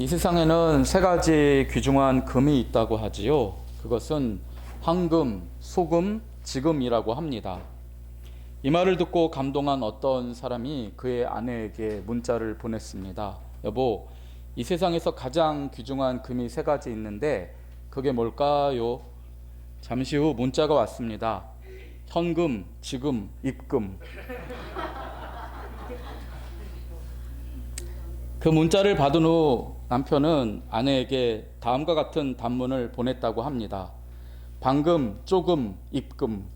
이 세상에는 세 가지 귀중한 금이 있다고 하지요. 그것은 황금, 소금, 지금이라고 합니다. 이 말을 듣고 감동한 어떤 사람이 그의 아내에게 문자를 보냈습니다. 여보, 이 세상에서 가장 귀중한 금이 세 가지 있는데 그게 뭘까요? 잠시 후 문자가 왔습니다. 현금, 지금, 입금. 그 문자를 받은 후 남편은 아내에게 다음과 같은 단문을 보냈다고 합니다. 방금, 조금, 입금.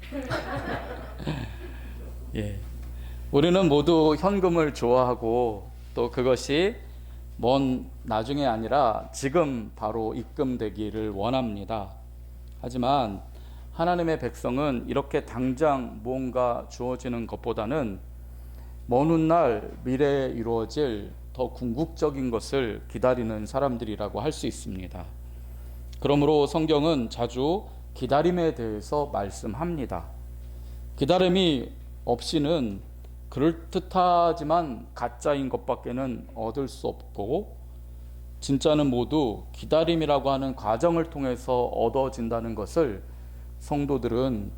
예. 우리는 모두 현금을 좋아하고 또 그것이 먼 나중에 아니라 지금 바로 입금되기를 원합니다. 하지만 하나님의 백성은 이렇게 당장 무언가 주어지는 것보다는 먼 훗날 미래에 이루어질 더 궁극적인 것을 기다리는 사람들이라고 할 수 있습니다. 그러므로 성경은 자주 기다림에 대해서 말씀합니다. 기다림이 없이는 그럴듯하지만 가짜인 것밖에는 얻을 수 없고 진짜는 모두 기다림이라고 하는 과정을 통해서 얻어진다는 것을 성도들은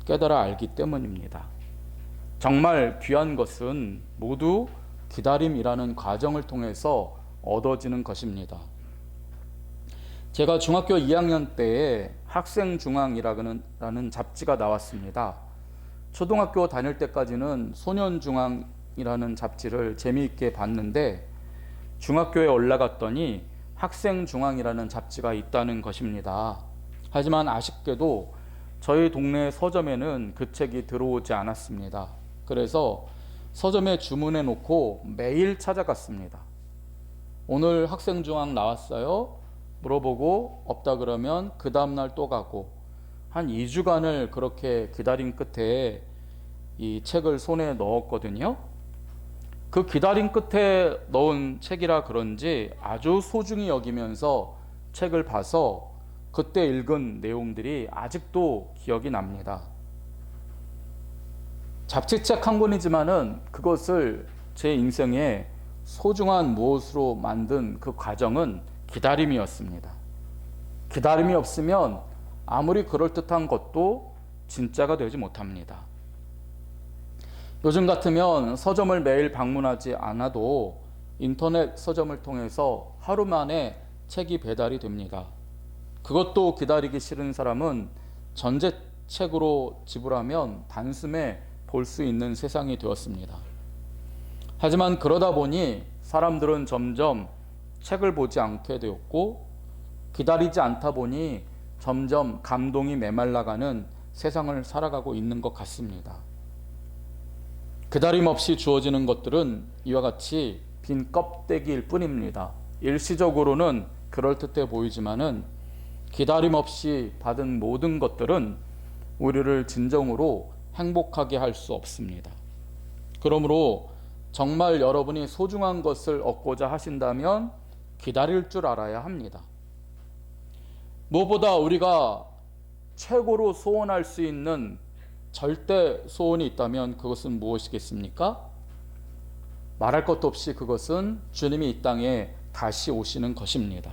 깨달아 알기 때문입니다. 정말 귀한 것은 모두 기다림이라는 과정을 통해서 얻어지는 것입니다. 제가 중학교 2학년 때에 학생중앙이라는 잡지가 나왔습니다. 초등학교 다닐 때까지는 소년중앙이라는 잡지를 재미있게 봤는데 중학교에 올라갔더니 학생중앙이라는 잡지가 있다는 것입니다. 하지만 아쉽게도 저희 동네 서점에는 그 책이 들어오지 않았습니다. 그래서 서점에 주문해 놓고 매일 찾아갔습니다. 오늘 학생중앙 나왔어요? 물어보고 없다 그러면 그 다음날 또 가고 한 2주간을 그렇게 기다린 끝에 이 책을 손에 넣었거든요. 그 기다림 끝에 넣은 책이라 그런지 아주 소중히 여기면서 책을 봐서 그때 읽은 내용들이 아직도 기억이 납니다. 잡지책 한 권이지만은 그것을 제 인생의 소중한 무엇으로 만든 그 과정은 기다림이었습니다. 기다림이 없으면 아무리 그럴듯한 것도 진짜가 되지 못합니다. 요즘 같으면 서점을 매일 방문하지 않아도 인터넷 서점을 통해서 하루 만에 책이 배달이 됩니다. 그것도 기다리기 싫은 사람은 전자책으로 지불하면 단숨에 볼 수 있는 세상이 되었습니다. 하지만 그러다 보니 사람들은 점점 책을 보지 않게 되었고 기다리지 않다 보니 점점 감동이 메말라가는 세상을 살아가고 있는 것 같습니다. 기다림 없이 주어지는 것들은 이와 같이 빈 껍데기일 뿐입니다. 일시적으로는 그럴듯해 보이지만은 기다림 없이 받은 모든 것들은 우리를 진정으로 행복하게 할 수 없습니다. 그러므로 정말 여러분이 소중한 것을 얻고자 하신다면 기다릴 줄 알아야 합니다. 무엇보다 우리가 최고로 소원할 수 있는 절대 소원이 있다면 그것은 무엇이겠습니까? 말할 것도 없이 그것은 주님이 이 땅에 다시 오시는 것입니다.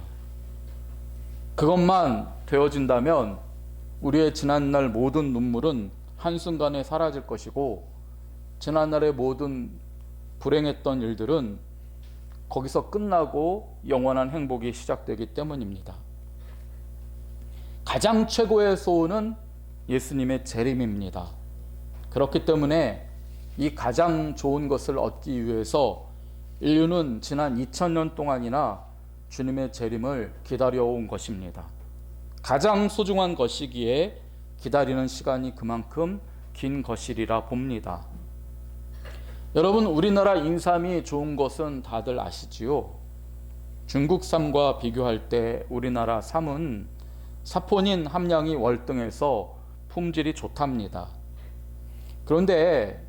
그것만 되어진다면 우리의 지난날 모든 눈물은 한순간에 사라질 것이고 지난날의 모든 불행했던 일들은 거기서 끝나고 영원한 행복이 시작되기 때문입니다. 가장 최고의 소원은 예수님의 재림입니다. 그렇기 때문에 이 가장 좋은 것을 얻기 위해서 인류는 지난 2000년 동안이나 주님의 재림을 기다려온 것입니다. 가장 소중한 것이기에 기다리는 시간이 그만큼 긴 것이리라 봅니다. 여러분, 우리나라 인삼이 좋은 것은 다들 아시지요? 중국 쌈과 비교할 때 우리나라 쌈은 사포닌 함량이 월등해서 품질이 좋답니다. 그런데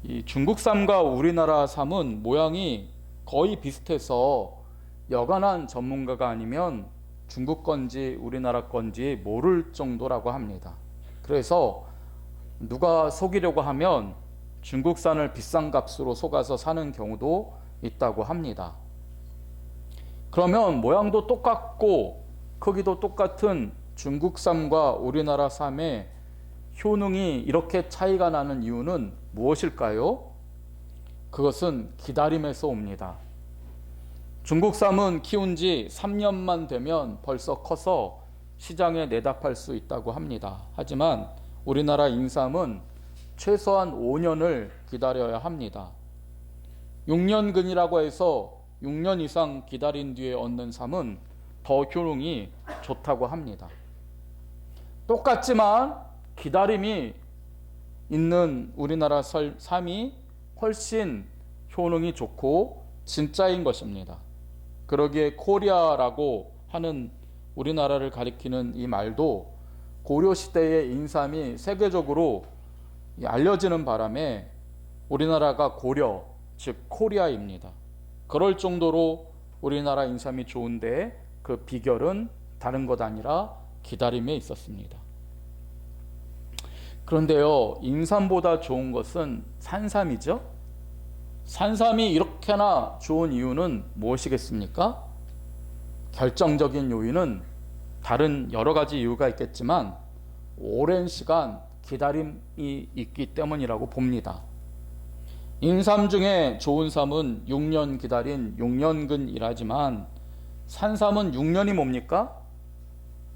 이 중국 쌈과 우리나라 쌈은 모양이 거의 비슷해서 여간한 전문가가 아니면 중국 건지 우리나라 건지 모를 정도라고 합니다. 그래서 누가 속이려고 하면 중국산을 비싼 값으로 속아서 사는 경우도 있다고 합니다. 그러면 모양도 똑같고 크기도 똑같은 중국 쌈과 우리나라 쌈의 효능이 이렇게 차이가 나는 이유는 무엇일까요? 그것은 기다림에서 옵니다. 중국 쌈은 키운 지 3년만 되면 벌써 커서 시장에 내다 팔 수 있다고 합니다. 하지만 우리나라 인삼은 최소한 5년을 기다려야 합니다. 6년근이라고 해서 6년 이상 기다린 뒤에 얻는 쌈은 더 효능이 좋다고 합니다. 똑같지만 기다림이 있는 우리나라 쌈이 훨씬 효능이 좋고 진짜인 것입니다. 그러기에 코리아라고 하는 우리나라를 가리키는 이 말도 고려시대의 인삼이 세계적으로 알려지는 바람에 우리나라가 고려, 즉 코리아입니다. 그럴 정도로 우리나라 인삼이 좋은데 그 비결은 다른 것 아니라 기다림에 있었습니다. 그런데요, 인삼보다 좋은 것은 산삼이죠. 산삼이 이렇게나 좋은 이유는 무엇이겠습니까? 결정적인 요인은 다른 여러 가지 이유가 있겠지만 오랜 시간 기다림이 있기 때문이라고 봅니다. 인삼 중에 좋은 삼은 6년 기다린 6년근이라지만 산삼은 6년이 뭡니까?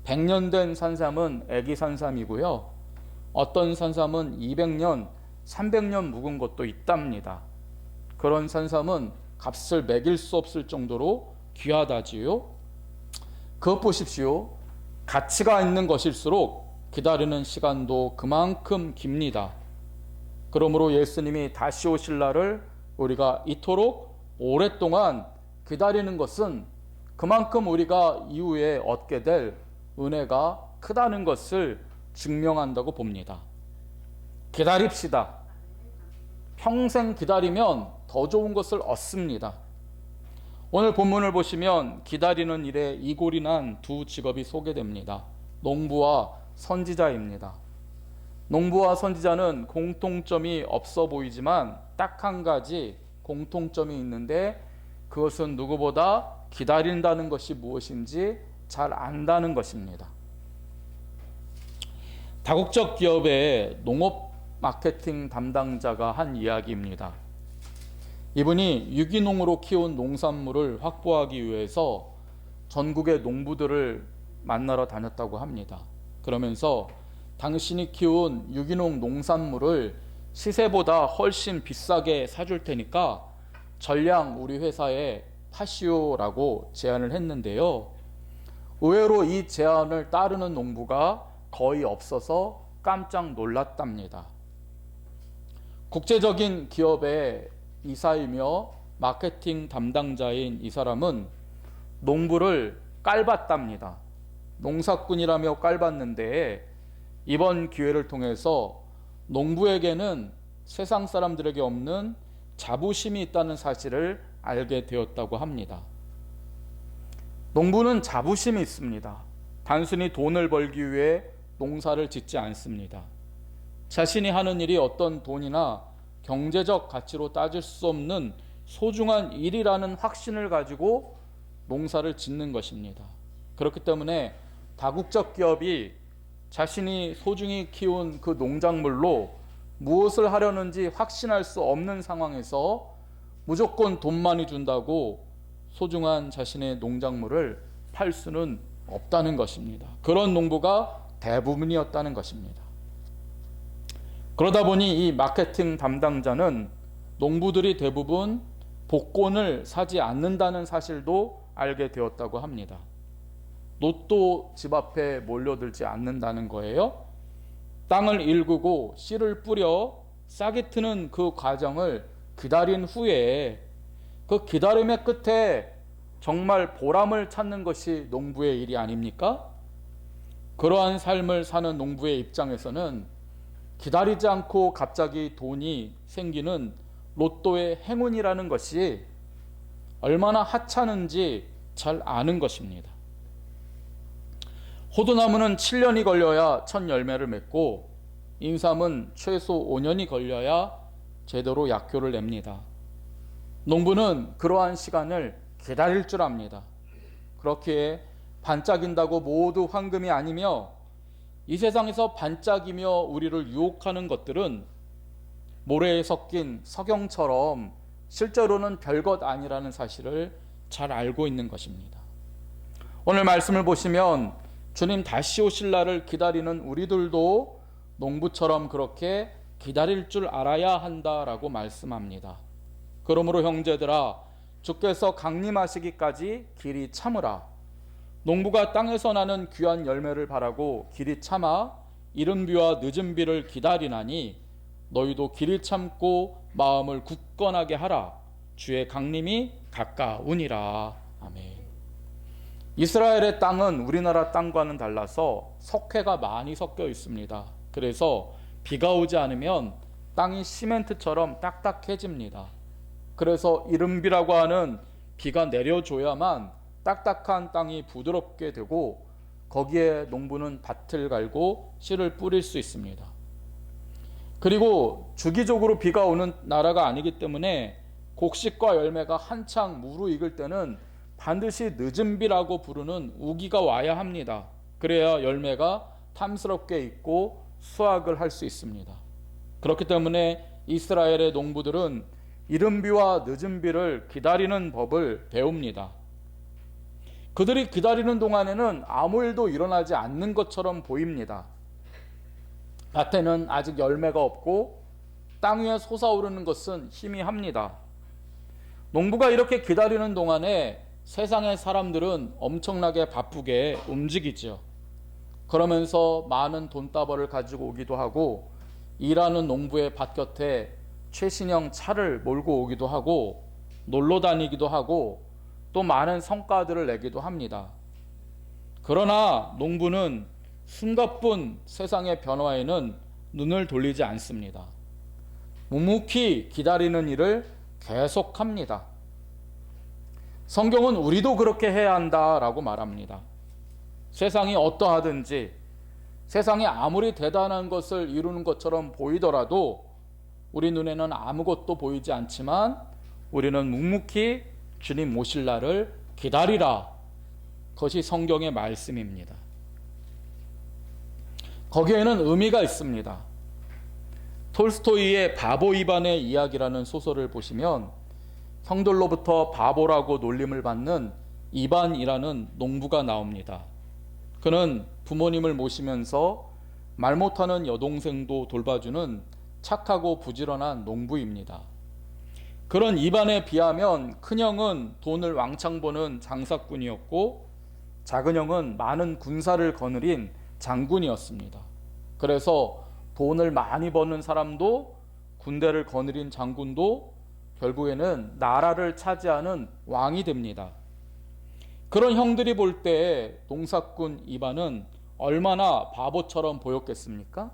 100년 된 산삼은 애기 산삼이고요. 어떤 산삼은 200년, 300년 묵은 것도 있답니다. 그런 산삼은 값을 매길 수 없을 정도로 귀하다지요. 그것 보십시오. 가치가 있는 것일수록 기다리는 시간도 그만큼 깁니다. 그러므로 예수님이 다시 오실 날을 우리가 이토록 오랫동안 기다리는 것은 그만큼 우리가 이후에 얻게 될 은혜가 크다는 것을 증명한다고 봅니다. 기다립시다. 평생 기다리면 더 좋은 것을 얻습니다. 오늘 본문을 보시면 기다리는 일에 이골이 난 두 직업이 소개됩니다. 농부와 선지자입니다. 농부와 선지자는 공통점이 없어 보이지만 딱 한 가지 공통점이 있는데 그것은 누구보다 기다린다는 것이 무엇인지 잘 안다는 것입니다. 다국적 기업의 농업 마케팅 담당자가 한 이야기입니다. 이분이 유기농으로 키운 농산물을 확보하기 위해서 전국의 농부들을 만나러 다녔다고 합니다. 그러면서 당신이 키운 유기농 농산물을 시세보다 훨씬 비싸게 사줄 테니까 전량 우리 회사에 파시오라고 제안을 했는데요. 의외로 이 제안을 따르는 농부가 거의 없어서 깜짝 놀랐답니다. 국제적인 기업의 이사이며 마케팅 담당자인 이 사람은 농부를 깔봤답니다. 농사꾼이라며 깔봤는데 이번 기회를 통해서 농부에게는 세상 사람들에게 없는 자부심이 있다는 사실을 알게 되었다고 합니다. 농부는 자부심이 있습니다. 단순히 돈을 벌기 위해 농사를 짓지 않습니다. 자신이 하는 일이 어떤 돈이나 경제적 가치로 따질 수 없는 소중한 일이라는 확신을 가지고 농사를 짓는 것입니다. 그렇기 때문에 다국적 기업이 자신이 소중히 키운 그 농작물로 무엇을 하려는지 확신할 수 없는 상황에서 무조건 돈만이 준다고 소중한 자신의 농작물을 팔 수는 없다는 것입니다. 그런 농부가 대부분이었다는 것입니다. 그러다 보니 이 마케팅 담당자는 농부들이 대부분 복권을 사지 않는다는 사실도 알게 되었다고 합니다. 로또 집 앞에 몰려들지 않는다는 거예요. 땅을 일구고 씨를 뿌려 싹이 트는 그 과정을 기다린 후에 그 기다림의 끝에 정말 보람을 찾는 것이 농부의 일이 아닙니까? 그러한 삶을 사는 농부의 입장에서는 기다리지 않고 갑자기 돈이 생기는 로또의 행운이라는 것이 얼마나 하찮은지 잘 아는 것입니다. 호두나무는 7년이 걸려야 첫 열매를 맺고 인삼은 최소 5년이 걸려야 제대로 약효를 냅니다. 농부는 그러한 시간을 기다릴 줄 압니다. 그렇게 반짝인다고 모두 황금이 아니며 이 세상에서 반짝이며 우리를 유혹하는 것들은 모래에 섞인 석영처럼 실제로는 별것 아니라는 사실을 잘 알고 있는 것입니다. 오늘 말씀을 보시면 주님 다시 오실 날을 기다리는 우리들도 농부처럼 그렇게 기다릴 줄 알아야 한다라고 말씀합니다. 그러므로 형제들아, 주께서 강림하시기까지 길이 참으라. 농부가 땅에서 나는 귀한 열매를 바라고 길이 참아 이른 비와 늦은 비를 기다리나니 너희도 길이 참고 마음을 굳건하게 하라. 주의 강림이 가까우니라. 아멘. 이스라엘의 땅은 우리나라 땅과는 달라서 석회가 많이 섞여 있습니다. 그래서 비가 오지 않으면 땅이 시멘트처럼 딱딱해집니다. 그래서 이른비라고 하는 비가 내려줘야만 딱딱한 땅이 부드럽게 되고 거기에 농부는 밭을 갈고 씨를 뿌릴 수 있습니다. 그리고 주기적으로 비가 오는 나라가 아니기 때문에 곡식과 열매가 한창 무르익을 때는 반드시 늦은 비라고 부르는 우기가 와야 합니다. 그래야 열매가 탐스럽게 익고 수확을 할 수 있습니다. 그렇기 때문에 이스라엘의 농부들은 이른 비와 늦은 비를 기다리는 법을 배웁니다. 그들이 기다리는 동안에는 아무 일도 일어나지 않는 것처럼 보입니다. 밭에는 아직 열매가 없고 땅 위에 솟아오르는 것은 희미합니다. 농부가 이렇게 기다리는 동안에 세상의 사람들은 엄청나게 바쁘게 움직이죠. 그러면서 많은 돈다발을 가지고 오기도 하고 일하는 농부의 밭 곁에 최신형 차를 몰고 오기도 하고 놀러 다니기도 하고 또 많은 성과들을 내기도 합니다. 그러나 농부는 숨가쁜 세상의 변화에는 눈을 돌리지 않습니다. 묵묵히 기다리는 일을 계속합니다. 성경은 우리도 그렇게 해야 한다라고 말합니다. 세상이 어떠하든지 세상이 아무리 대단한 것을 이루는 것처럼 보이더라도 우리 눈에는 아무것도 보이지 않지만 우리는 묵묵히 주님 오실 날을 기다리라. 그것이 성경의 말씀입니다. 거기에는 의미가 있습니다. 톨스토이의 바보 이반의 이야기라는 소설을 보시면 형들로부터 바보라고 놀림을 받는 이반이라는 농부가 나옵니다. 그는 부모님을 모시면서 말 못하는 여동생도 돌봐주는 착하고 부지런한 농부입니다. 그런 이반에 비하면 큰형은 돈을 왕창 버는 장사꾼이었고 작은형은 많은 군사를 거느린 장군이었습니다. 그래서 돈을 많이 버는 사람도 군대를 거느린 장군도 결국에는 나라를 차지하는 왕이 됩니다. 그런 형들이 볼 때 농사꾼 이반은 얼마나 바보처럼 보였겠습니까?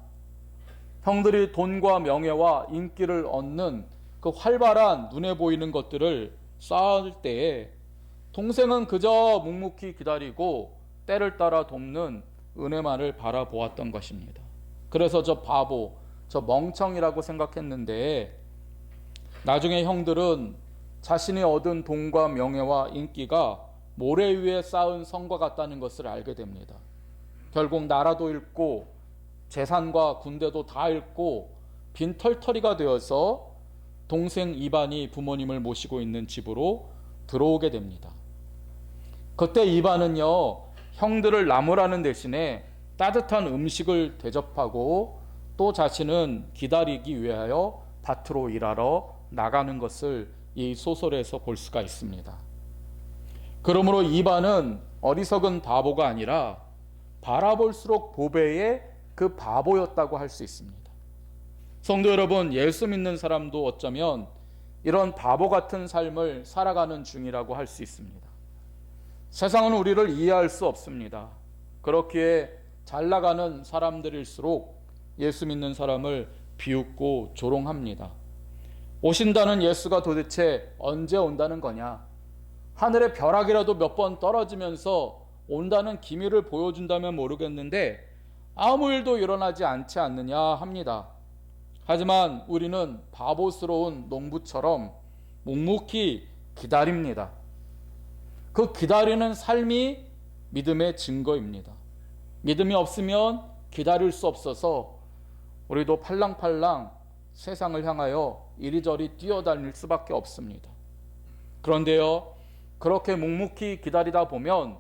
형들이 돈과 명예와 인기를 얻는 그 활발한 눈에 보이는 것들을 쌓을 때에 동생은 그저 묵묵히 기다리고 때를 따라 돕는 은혜만을 바라보았던 것입니다. 그래서 저 바보, 저 멍청이라고 생각했는데 나중에 형들은 자신이 얻은 돈과 명예와 인기가 모래 위에 쌓은 성과 같다는 것을 알게 됩니다. 결국 나라도 잃고 재산과 군대도 다 잃고 빈털터리가 되어서 동생 이반이 부모님을 모시고 있는 집으로 들어오게 됩니다. 그때 이반은요, 형들을 나무라는 대신에 따뜻한 음식을 대접하고 또 자신은 기다리기 위하여 밭으로 일하러 나가는 것을 이 소설에서 볼 수가 있습니다. 그러므로 이반은 어리석은 바보가 아니라 바라볼수록 보배의 그 바보였다고 할 수 있습니다. 성도 여러분, 예수 믿는 사람도 어쩌면 이런 바보 같은 삶을 살아가는 중이라고 할 수 있습니다. 세상은 우리를 이해할 수 없습니다. 그렇기에 잘 나가는 사람들일수록 예수 믿는 사람을 비웃고 조롱합니다. 오신다는 예수가 도대체 언제 온다는 거냐? 하늘의 벼락이라도 몇 번 떨어지면서 온다는 기미를 보여준다면 모르겠는데 아무 일도 일어나지 않지 않느냐 합니다. 하지만 우리는 바보스러운 농부처럼 묵묵히 기다립니다. 그 기다리는 삶이 믿음의 증거입니다. 믿음이 없으면 기다릴 수 없어서 우리도 팔랑팔랑 세상을 향하여 이리저리 뛰어다닐 수밖에 없습니다. 그런데요, 그렇게 묵묵히 기다리다 보면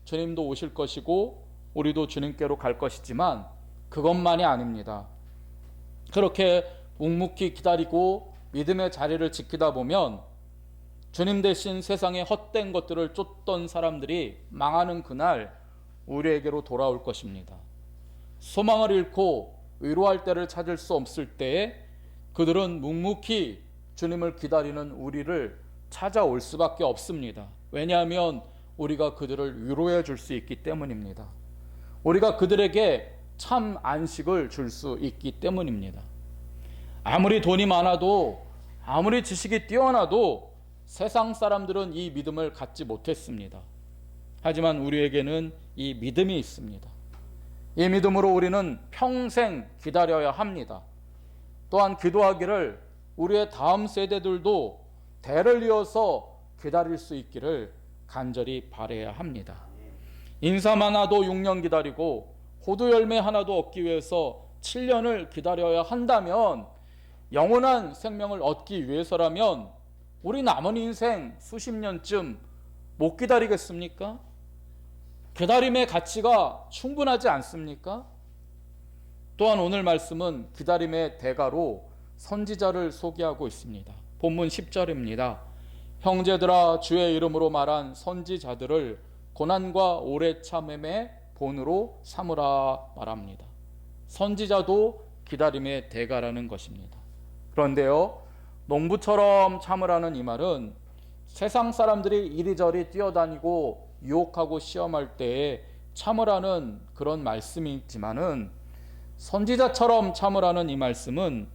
주님도 오실 것이고 우리도 주님께로 갈 것이지만 그것만이 아닙니다. 그렇게 묵묵히 기다리고 믿음의 자리를 지키다 보면 주님 대신 세상의 헛된 것들을 쫓던 사람들이 망하는 그날 우리에게로 돌아올 것입니다. 소망을 잃고 위로할 때를 찾을 수 없을 때에 그들은 묵묵히 주님을 기다리는 우리를 찾아올 수밖에 없습니다. 왜냐하면 우리가 그들을 위로해 줄 수 있기 때문입니다. 우리가 그들에게 참 안식을 줄 수 있기 때문입니다. 아무리 돈이 많아도 아무리 지식이 뛰어나도 세상 사람들은 이 믿음을 갖지 못했습니다. 하지만 우리에게는 이 믿음이 있습니다. 이 믿음으로 우리는 평생 기다려야 합니다. 또한 기도하기를 우리의 다음 세대들도 대를 이어서 기다릴 수 있기를 간절히 바라야 합니다. 인삼 하나도 6년 기다리고 호두 열매 하나도 얻기 위해서 7년을 기다려야 한다면, 영원한 생명을 얻기 위해서라면 우리 남은 인생 수십 년쯤 못 기다리겠습니까? 기다림의 가치가 충분하지 않습니까? 또한 오늘 말씀은 기다림의 대가로 선지자를 소개하고 있습니다. 본문 10절입니다. 형제들아, 주의 이름으로 말한 선지자들을 고난과 오래 참음의 본으로 삼으라 말합니다. 선지자도 기다림의 대가라는 것입니다. 그런데요, 농부처럼 참으라는 이 말은 세상 사람들이 이리저리 뛰어다니고 유혹하고 시험할 때에 참으라는 그런 말씀이지만은, 선지자처럼 참으라는 이 말씀은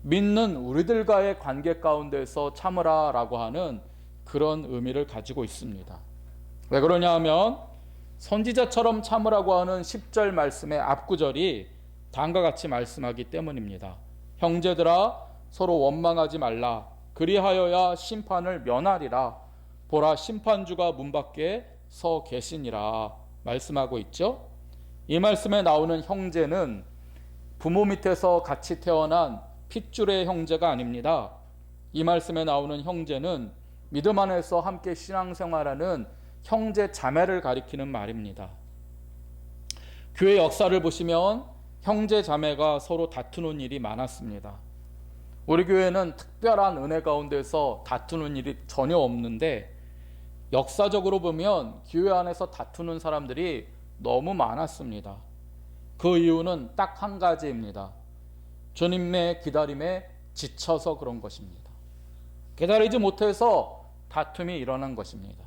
믿는 우리들과의 관계 가운데서 참으라라고 하는 그런 의미를 가지고 있습니다. 왜 그러냐 하면 선지자처럼 참으라고 하는 10절 말씀의 앞구절이 다음과 같이 말씀하기 때문입니다. 형제들아, 서로 원망하지 말라. 그리하여야 심판을 면하리라. 보라, 심판주가 문 밖에 서 계시니라 말씀하고 있죠. 이 말씀에 나오는 형제는 부모 밑에서 같이 태어난 핏줄의 형제가 아닙니다. 이 말씀에 나오는 형제는 믿음 안에서 함께 신앙생활하는 형제 자매를 가리키는 말입니다. 교회 역사를 보시면 형제 자매가 서로 다투는 일이 많았습니다. 우리 교회는 특별한 은혜 가운데서 다투는 일이 전혀 없는데, 역사적으로 보면 교회 안에서 다투는 사람들이 너무 많았습니다. 그 이유는 딱 한 가지입니다. 주님의 기다림에 지쳐서 그런 것입니다. 기다리지 못해서 다툼이 일어난 것입니다.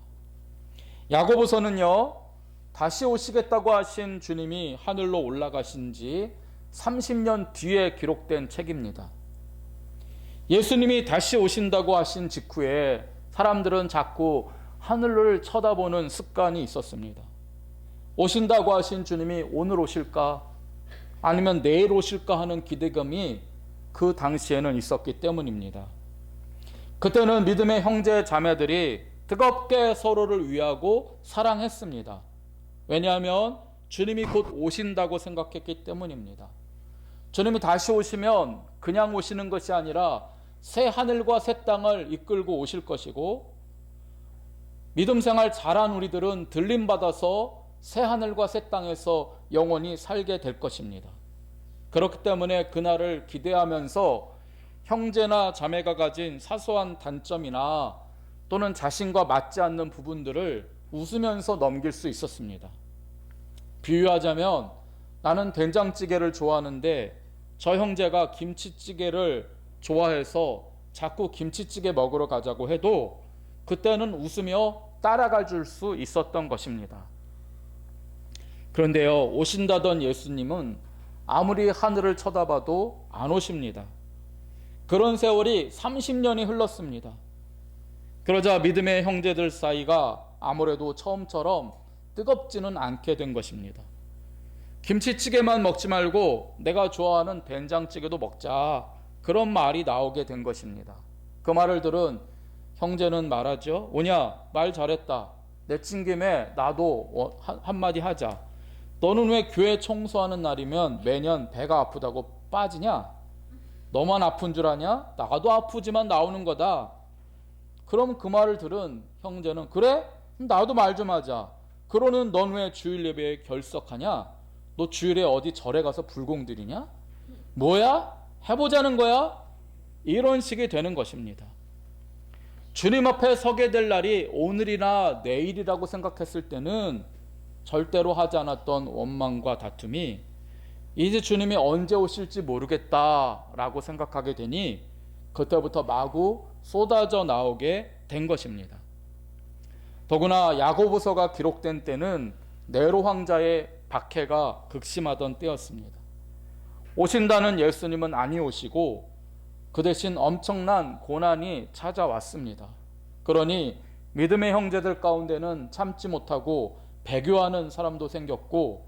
야고보서는요, 다시 오시겠다고 하신 주님이 하늘로 올라가신 지 30년 뒤에 기록된 책입니다. 예수님이 다시 오신다고 하신 직후에 사람들은 자꾸 하늘을 쳐다보는 습관이 있었습니다. 오신다고 하신 주님이 오늘 오실까? 아니면 내일 오실까 하는 기대감이 그 당시에는 있었기 때문입니다. 그때는 믿음의 형제 자매들이 뜨겁게 서로를 위하고 사랑했습니다. 왜냐하면 주님이 곧 오신다고 생각했기 때문입니다. 주님이 다시 오시면 그냥 오시는 것이 아니라 새 하늘과 새 땅을 이끌고 오실 것이고, 믿음 생활 잘한 우리들은 들림받아서 새 하늘과 새 땅에서 영원히 살게 될 것입니다. 그렇기 때문에 그날을 기대하면서 형제나 자매가 가진 사소한 단점이나 또는 자신과 맞지 않는 부분들을 웃으면서 넘길 수 있었습니다. 비유하자면, 나는 된장찌개를 좋아하는데 저 형제가 김치찌개를 좋아해서 자꾸 김치찌개 먹으러 가자고 해도 그때는 웃으며 따라가 줄 수 있었던 것입니다. 그런데요, 오신다던 예수님은 아무리 하늘을 쳐다봐도 안 오십니다. 그런 세월이 30년이 흘렀습니다. 그러자 믿음의 형제들 사이가 아무래도 처음처럼 뜨겁지는 않게 된 것입니다. 김치찌개만 먹지 말고 내가 좋아하는 된장찌개도 먹자, 그런 말이 나오게 된 것입니다. 그 말을 들은 형제는 말하죠. 오냐, 말 잘했다. 내친 김에 나도 한마디 하자. 너는 왜 교회 청소하는 날이면 매년 배가 아프다고 빠지냐? 너만 아픈 줄 아냐? 나도 아프지만 나오는 거다. 그럼 그 말을 들은 형제는 그래? 나도 말 좀 하자. 그러는 넌 왜 주일 예배에 결석하냐? 너 주일에 어디 절에 가서 불공 드리냐? 뭐야? 해보자는 거야? 이런 식이 되는 것입니다. 주님 앞에 서게 될 날이 오늘이나 내일이라고 생각했을 때는 절대로 하지 않았던 원망과 다툼이 이제 주님이 언제 오실지 모르겠다라고 생각하게 되니 그때부터 마구 쏟아져 나오게 된 것입니다. 더구나 야고보서가 기록된 때는 네로 황자의 박해가 극심하던 때였습니다. 오신다는 예수님은 아니 오시고 그 대신 엄청난 고난이 찾아왔습니다. 그러니 믿음의 형제들 가운데는 참지 못하고 배교하는 사람도 생겼고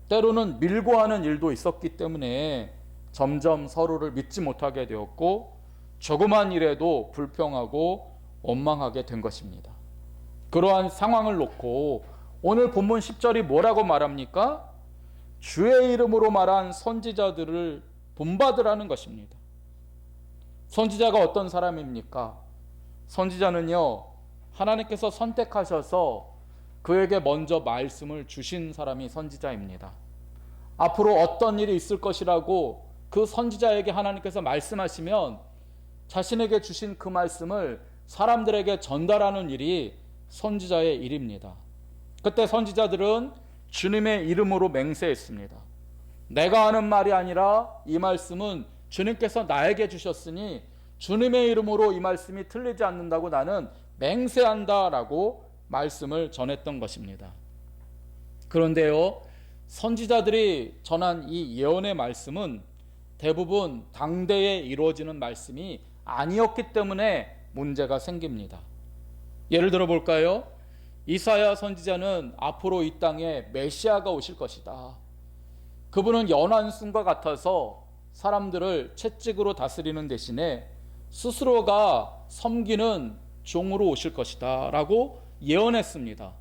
때로는 밀고 하는 일도 있었기 때문에 점점 서로를 믿지 못하게 되었고 조그만 일에도 불평하고 원망하게 된 것입니다. 그러한 상황을 놓고 오늘 본문 10절이 뭐라고 말합니까? 주의 이름으로 말한 선지자들을 본받으라는 것입니다. 선지자가 어떤 사람입니까? 선지자는요, 하나님께서 선택하셔서 그에게 먼저 말씀을 주신 사람이 선지자입니다. 앞으로 어떤 일이 있을 것이라고 그 선지자에게 하나님께서 말씀하시면 자신에게 주신 그 말씀을 사람들에게 전달하는 일이 선지자의 일입니다. 그때 선지자들은 주님의 이름으로 맹세했습니다. 내가 하는 말이 아니라 이 말씀은 주님께서 나에게 주셨으니 주님의 이름으로 이 말씀이 틀리지 않는다고 나는 맹세한다라고 말씀을 전했던 것입니다. 그런데요, 선지자들이 전한 이 예언의 말씀은 대부분 당대에 이루어지는 말씀이 아니었기 때문에 문제가 생깁니다. 예를 들어 볼까요? 이사야 선지자는 앞으로 이 땅에 메시아가 오실 것이다. 그분은 연한순과 같아서 사람들을 채찍으로 다스리는 대신에 스스로가 섬기는 종으로 오실 것이다 라고 예언했습니다.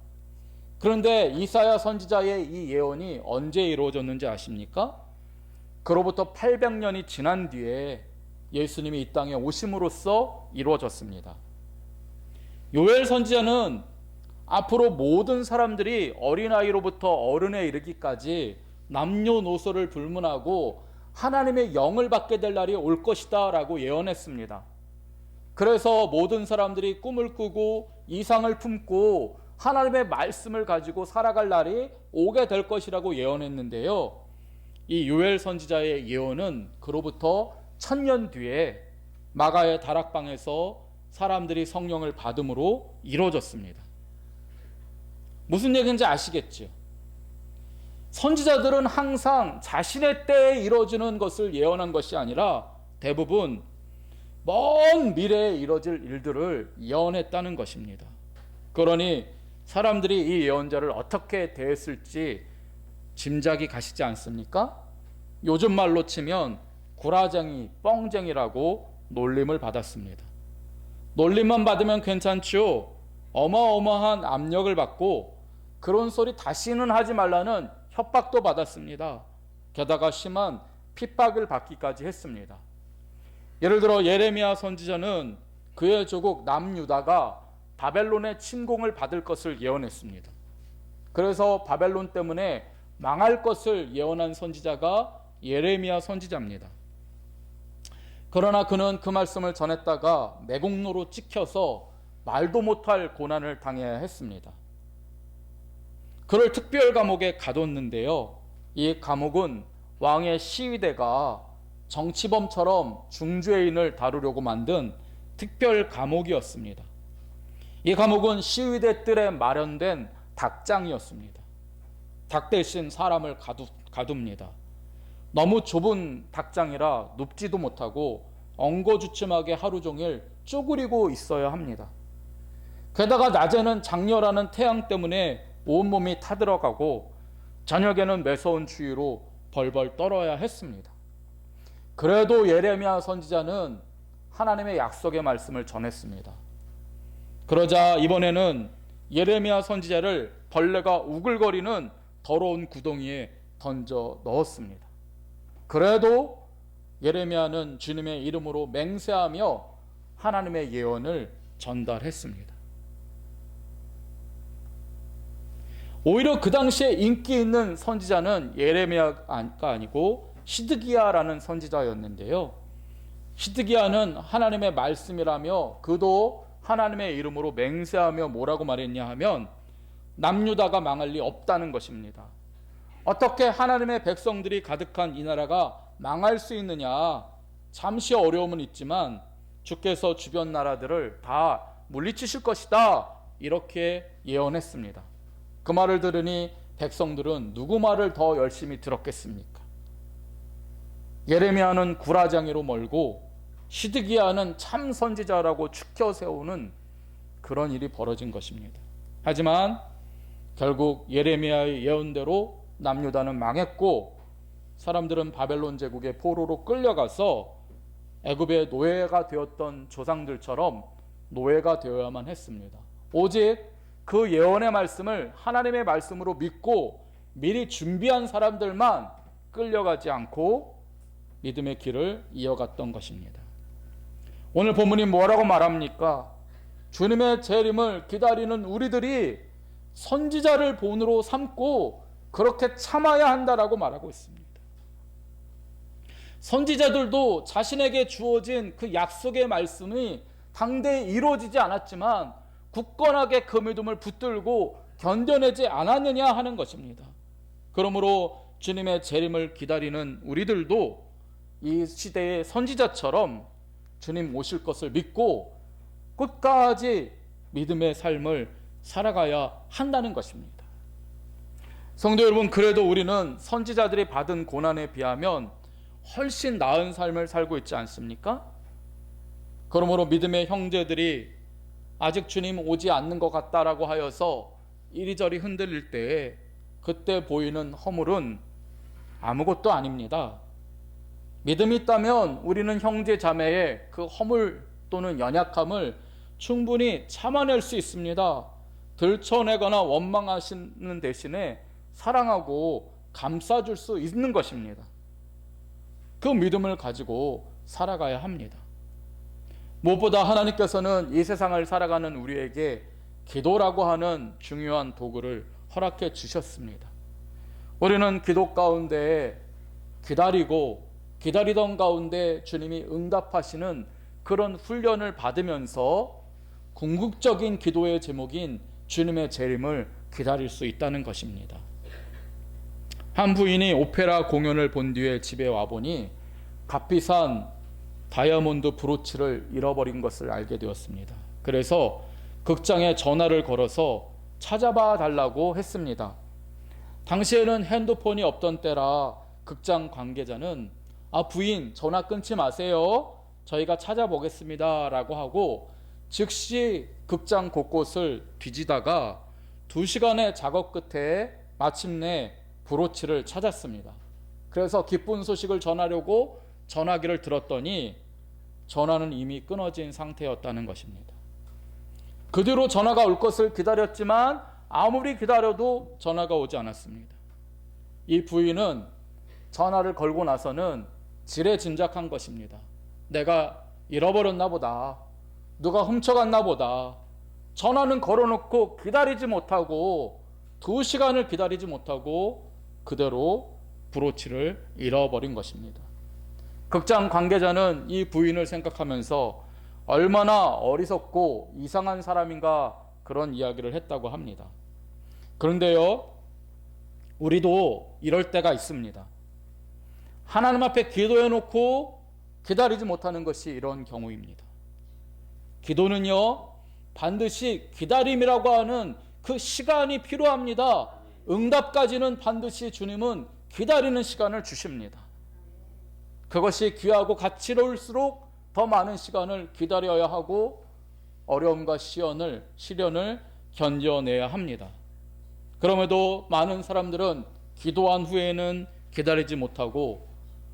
그런데 이사야 선지자의 이 예언이 언제 이루어졌는지 아십니까? 그로부터 800년이 지난 뒤에 예수님이 이 땅에 오심으로써 이루어졌습니다. 요엘 선지자는 앞으로 모든 사람들이 어린아이로부터 어른에 이르기까지 남녀노소를 불문하고 하나님의 영을 받게 될 날이 올 것이다 라고 예언했습니다. 그래서 모든 사람들이 꿈을 꾸고 이상을 품고 하나님의 말씀을 가지고 살아갈 날이 오게 될 것이라고 예언했는데요, 이 요엘 선지자의 예언은 그로부터 1000년 뒤에 마가의 다락방에서 사람들이 성령을 받음으로 이루어졌습니다. 무슨 얘기인지 아시겠죠? 선지자들은 항상 자신의 때에 이루어지는 것을 예언한 것이 아니라 대부분 먼 미래에 이루어질 일들을 예언했다는 것입니다. 그러니 사람들이 이 예언자를 어떻게 대했을지 짐작이 가시지 않습니까? 요즘 말로 치면 구라쟁이, 뻥쟁이라고 놀림을 받았습니다. 놀림만 받으면 괜찮죠. 어마어마한 압력을 받고 그런 소리 다시는 하지 말라는 협박도 받았습니다. 게다가 심한 핍박을 받기까지 했습니다. 예를 들어 예레미야 선지자는 그의 조국 남유다가 바벨론의 침공을 받을 것을 예언했습니다. 그래서 바벨론 때문에 망할 것을 예언한 선지자가 예레미야 선지자입니다. 그러나 그는 그 말씀을 전했다가 매국노로 찍혀서 말도 못할 고난을 당해야 했습니다. 그를 특별 감옥에 가뒀는데요, 이 감옥은 왕의 시위대가 정치범처럼 중죄인을 다루려고 만든 특별 감옥이었습니다. 이 감옥은 시위대 뜰에 마련된 닭장이었습니다. 닭 대신 사람을 가둡니다. 너무 좁은 닭장이라 눕지도 못하고 엉거주춤하게 하루 종일 쪼그리고 있어야 합니다. 게다가 낮에는 장렬하는 태양 때문에 온몸이 타들어가고 저녁에는 매서운 추위로 벌벌 떨어야 했습니다. 그래도 예레미야 선지자는 하나님의 약속의 말씀을 전했습니다. 그러자 이번에는 예레미야 선지자를 벌레가 우글거리는 더러운 구덩이에 던져 넣었습니다. 그래도 예레미야는 주님의 이름으로 맹세하며 하나님의 예언을 전달했습니다. 오히려 그 당시에 인기 있는 선지자는 예레미야가 아니고 시드기야라는 선지자였는데요. 시드기야는 하나님의 말씀이라며 그도 하나님의 이름으로 맹세하며 뭐라고 말했냐 하면 남유다가 망할 리 없다는 것입니다. 어떻게 하나님의 백성들이 가득한 이 나라가 망할 수 있느냐? 잠시 어려움은 있지만 주께서 주변 나라들을 다 물리치실 것이다. 이렇게 예언했습니다. 그 말을 들으니 백성들은 누구 말을 더 열심히 들었겠습니까? 예레미야는 구라장이로 멀고 시드기야는 참 선지자라고 추켜 세우는 그런 일이 벌어진 것입니다. 하지만 결국 예레미야의 예언대로 남유다는 망했고 사람들은 바벨론 제국의 포로로 끌려가서 애굽의 노예가 되었던 조상들처럼 노예가 되어야만 했습니다. 오직 그 예언의 말씀을 하나님의 말씀으로 믿고 미리 준비한 사람들만 끌려가지 않고 믿음의 길을 이어갔던 것입니다. 오늘 본문이 뭐라고 말합니까? 주님의 재림을 기다리는 우리들이 선지자를 본으로 삼고 그렇게 참아야 한다라고 말하고 있습니다. 선지자들도 자신에게 주어진 그 약속의 말씀이 당대에 이루어지지 않았지만 굳건하게 그 믿음을 붙들고 견뎌내지 않았느냐 하는 것입니다. 그러므로 주님의 재림을 기다리는 우리들도 이 시대의 선지자처럼 주님 오실 것을 믿고 끝까지 믿음의 삶을 살아가야 한다는 것입니다. 성도 여러분, 그래도 우리는 선지자들이 받은 고난에 비하면 훨씬 나은 삶을 살고 있지 않습니까? 그러므로 믿음의 형제들이 아직 주님 오지 않는 것 같다라고 하여서 이리저리 흔들릴 때에 그때 보이는 허물은 아무것도 아닙니다. 믿음이 있다면 우리는 형제 자매의 그 허물 또는 연약함을 충분히 참아낼 수 있습니다. 들춰내거나 원망하시는 대신에 사랑하고 감싸줄 수 있는 것입니다. 그 믿음을 가지고 살아가야 합니다. 무엇보다 하나님께서는 이 세상을 살아가는 우리에게 기도라고 하는 중요한 도구를 허락해 주셨습니다. 우리는 기도 가운데 기다리던 가운데 주님이 응답하시는 그런 훈련을 받으면서 궁극적인 기도의 제목인 주님의 재림을 기다릴 수 있다는 것입니다. 한 부인이 오페라 공연을 본 뒤에 집에 와보니 값비싼 다이아몬드 브로치를 잃어버린 것을 알게 되었습니다. 그래서 극장에 전화를 걸어서 찾아봐 달라고 했습니다. 당시에는 핸드폰이 없던 때라 극장 관계자는 부인 전화 끊지 마세요. 저희가 찾아보겠습니다 라고 하고 즉시 극장 곳곳을 뒤지다가 2시간의 작업 끝에 마침내 브로치를 찾았습니다. 그래서 기쁜 소식을 전하려고 전화기를 들었더니 전화는 이미 끊어진 상태였다는 것입니다. 그 뒤로 전화가 올 것을 기다렸지만 아무리 기다려도 전화가 오지 않았습니다. 이 부인은 전화를 걸고 나서는 지레짐작한 것입니다. 내가 잃어버렸나 보다. 누가 훔쳐갔나 보다. 전화는 걸어놓고 기다리지 못하고 2시간을 기다리지 못하고 그대로 브로치를 잃어버린 것입니다. 극장 관계자는 이 부인을 생각하면서 얼마나 어리석고 이상한 사람인가 그런 이야기를 했다고 합니다. 그런데요, 우리도 이럴 때가 있습니다. 하나님 앞에 기도해놓고 기다리지 못하는 것이 이런 경우입니다. 기도는요, 반드시 기다림이라고 하는 그 시간이 필요합니다. 응답까지는 반드시 주님은 기다리는 시간을 주십니다. 그것이 귀하고 가치로울수록 더 많은 시간을 기다려야 하고 어려움과 시련을 견뎌내야 합니다. 그럼에도 많은 사람들은 기도한 후에는 기다리지 못하고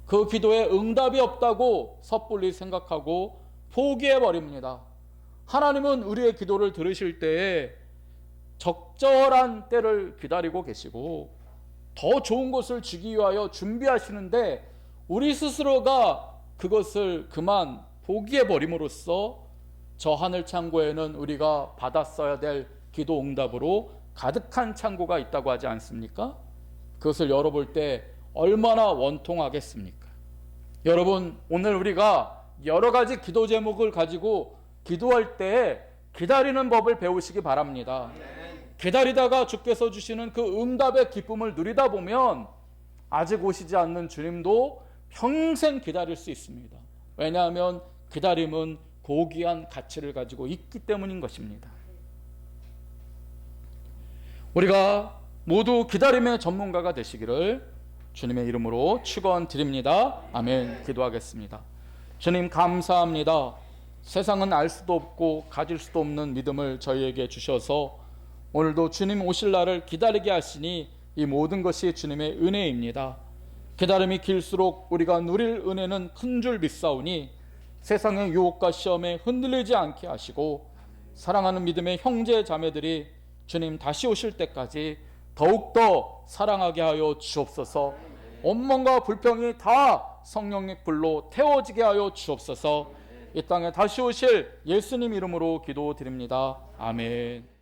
그 기도에 응답이 없다고 섣불리 생각하고 포기해버립니다. 하나님은 우리의 기도를 들으실 때에 적절한 때를 기다리고 계시고 더 좋은 것을 주기 위하여 준비하시는데 우리 스스로가 그것을 그만 포기해 버림으로써 저 하늘 창고에는 우리가 받았어야 될 기도 응답으로 가득한 창고가 있다고 하지 않습니까? 그것을 열어볼 때 얼마나 원통하겠습니까? 여러분, 오늘 우리가 여러 가지 기도 제목을 가지고 기도할 때 기다리는 법을 배우시기 바랍니다. 기다리다가 주께서 주시는 그 응답의 기쁨을 누리다 보면 아직 오시지 않는 주님도 평생 기다릴 수 있습니다. 왜냐하면 기다림은 고귀한 가치를 가지고 있기 때문인 것입니다. 우리가 모두 기다림의 전문가가 되시기를 주님의 이름으로 축원드립니다. 아멘. 기도하겠습니다. 주님 감사합니다. 세상은 알 수도 없고 가질 수도 없는 믿음을 저희에게 주셔서 오늘도 주님 오실 날을 기다리게 하시니 이 모든 것이 주님의 은혜입니다. 기다림이 길수록 우리가 누릴 은혜는 큰 줄 믿사오니 세상의 유혹과 시험에 흔들리지 않게 하시고 사랑하는 믿음의 형제 자매들이 주님 다시 오실 때까지 더욱더 사랑하게 하여 주옵소서. 원망과 불평이 다 성령의 불로 태워지게 하여 주옵소서. 이 땅에 다시 오실 예수님 이름으로 기도드립니다. 아멘.